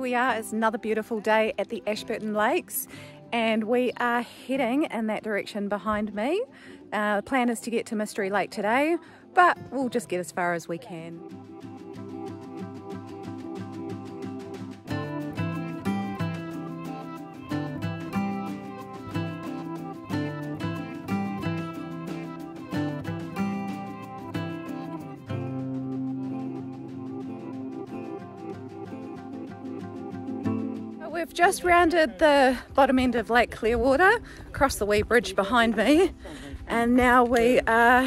we are. It's another beautiful day at the Ashburton Lakes and we are heading in that direction behind me. The plan is to get to Mystery Lake today, but we'll just get as far as we can. We've just rounded the bottom end of Lake Clearwater, across the wee bridge behind me, and now we are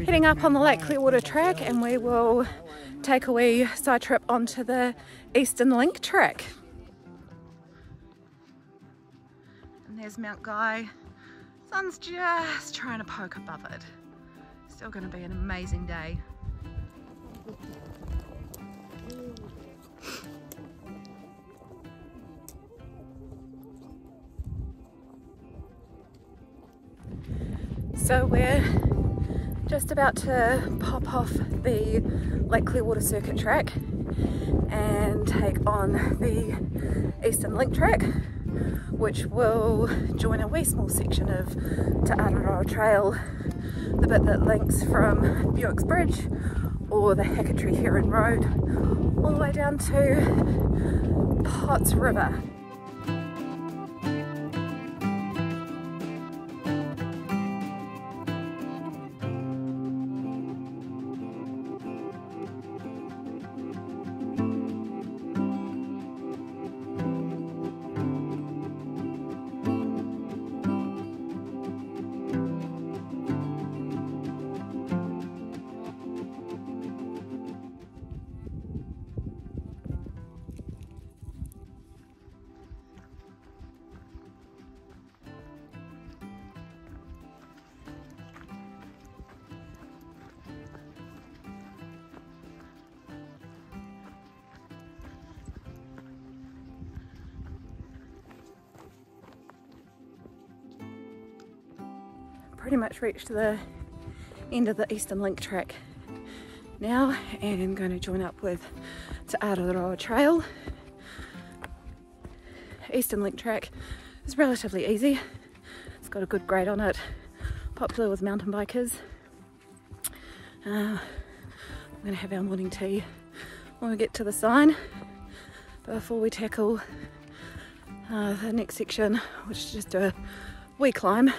heading up on the Lake Clearwater track and we will take a wee side trip onto the Eastern Link track. And there's Mount Guy. Sun's just trying to poke above it. Still going to be an amazing day. So we're just about to pop off the Lake Clearwater circuit track and take on the Eastern Link track, which will join a wee small section of Te Araroa Trail, the bit that links from Buick's Bridge or the Hakatere Road all the way down to Potts River. Pretty much reached the end of the Eastern Link track now, and I'm going to join up with Te Araroa Trail. Eastern Link track is relatively easy. It's got a good grade on it, popular with mountain bikers. I'm going to have our morning tea when we get to the sign, but before we tackle the next section, which is just a wee climb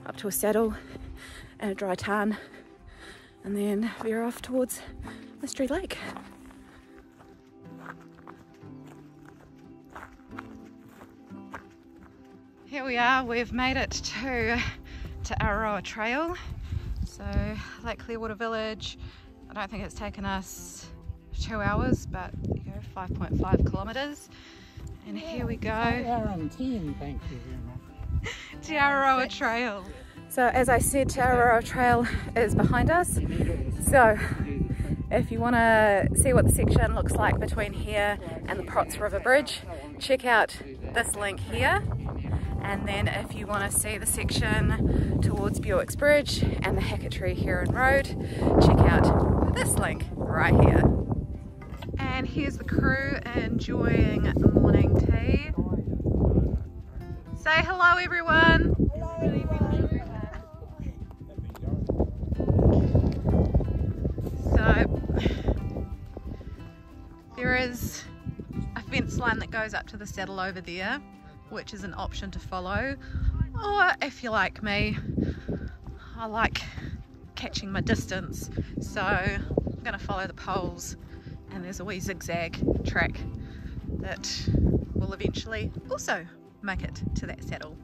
up to a saddle and a dry tarn, and then veer off towards Mystery Lake. Here we are, we've made it to Te Araroa Trail. So Lake Clearwater Village, I don't think it's taken us 2 hours, but you go 5.5 kilometres. And here we go. 1 hour and 10, thank you very much. Te Araroa Trail. So as I said, Te Araroa Trail is behind us. So if you want to see what the section looks like between here and the Potts River Bridge, check out this link here. And then if you want to see the section towards Buick's Bridge and the Hakatere Road, check out this link right here. And here's the crew enjoying morning tea. Say hello everyone! Hello everyone! So there is a fence line that goes up to the saddle over there, which is an option to follow, or if you're like me, I like catching my distance, so I'm going to follow the poles, and there's a wee zigzag track that will eventually also make it to that saddle.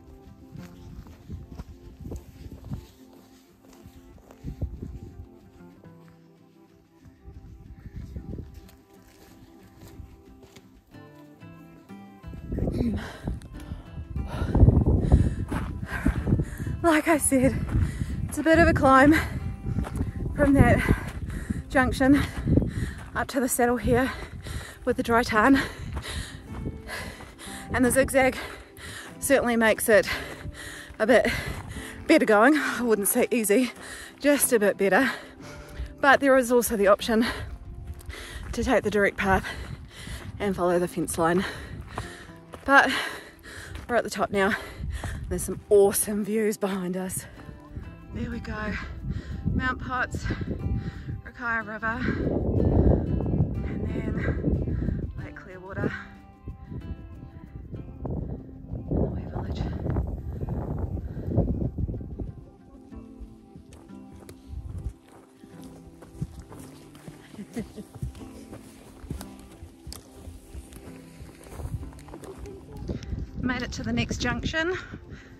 Like I said, it's a bit of a climb from that junction up to the saddle here with the dry tarn, and the zigzag certainly makes it a bit better going. I wouldn't say easy, just a bit better, but there is also the option to take the direct path and follow the fence line. But we're at the top now. There's some awesome views behind us. There we go. Mount Potts, Hakatere River, and then Lake Clearwater. Away Village. Made it to the next junction,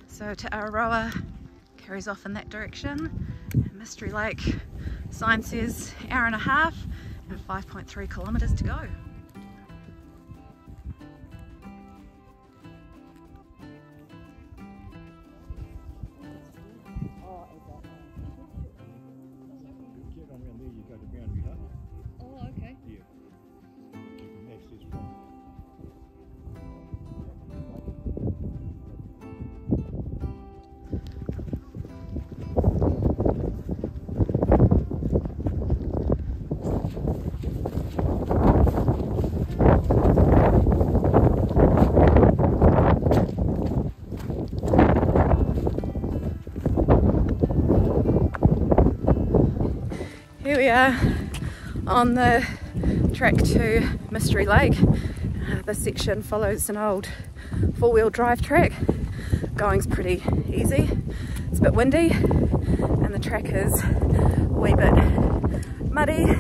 so Te Araroa carries off in that direction, and Mystery Lake sign says hour and a half and 5.3 kilometres to go. Oh, okay. Yeah. Here we are on the track to Mystery Lake. This section follows an old four-wheel drive track. Going's pretty easy. It's a bit windy and the track is a wee bit muddy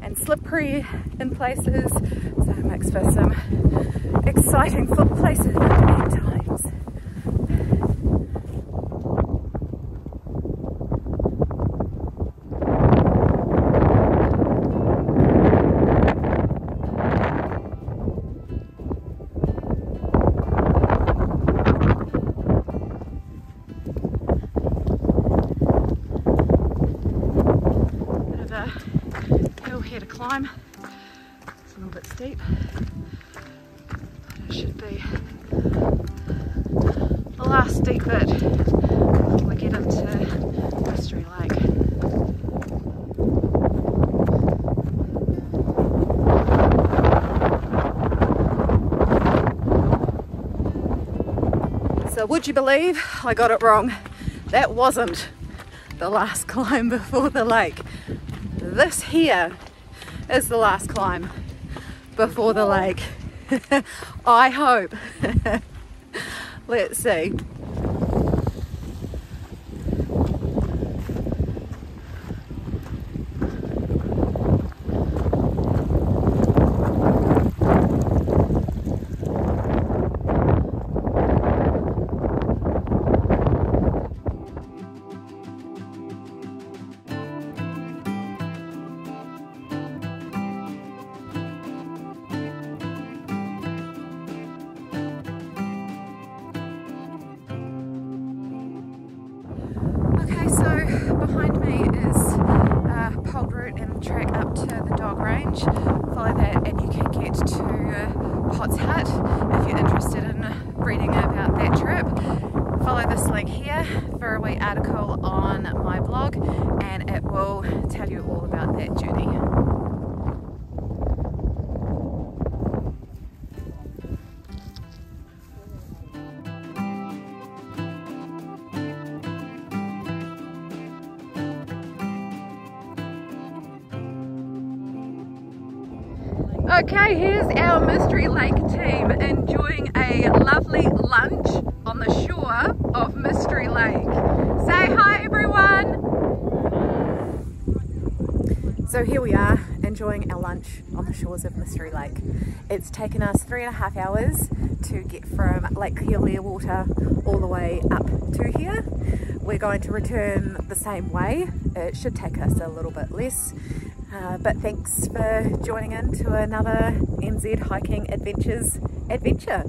and slippery in places, so it makes for some exciting foot places at times. Here to climb. It's a little bit steep, but it should be the last steep bit before we get into Mystery Lake. So would you believe I got it wrong? That wasn't the last climb before the lake. This here is the last climb before the lake. I hope. Let's see. Okay, so behind me is a pole route and track up to the dog range. Follow that and you can get to Potts Hut if you're interested in reading about that trip. Follow this link here for a wee article on my blog and it will tell you all about that journey. Okay, here's our Mystery Lake team enjoying a lovely lunch on the shore of Mystery Lake. Say hi everyone! So here we are enjoying our lunch on the shores of Mystery Lake. It's taken us 3.5 hours to get from Lake Clearwater all the way up to here. We're going to return the same way. It should take us a little bit less. But thanks for joining in to another NZ Hiking Adventures adventure.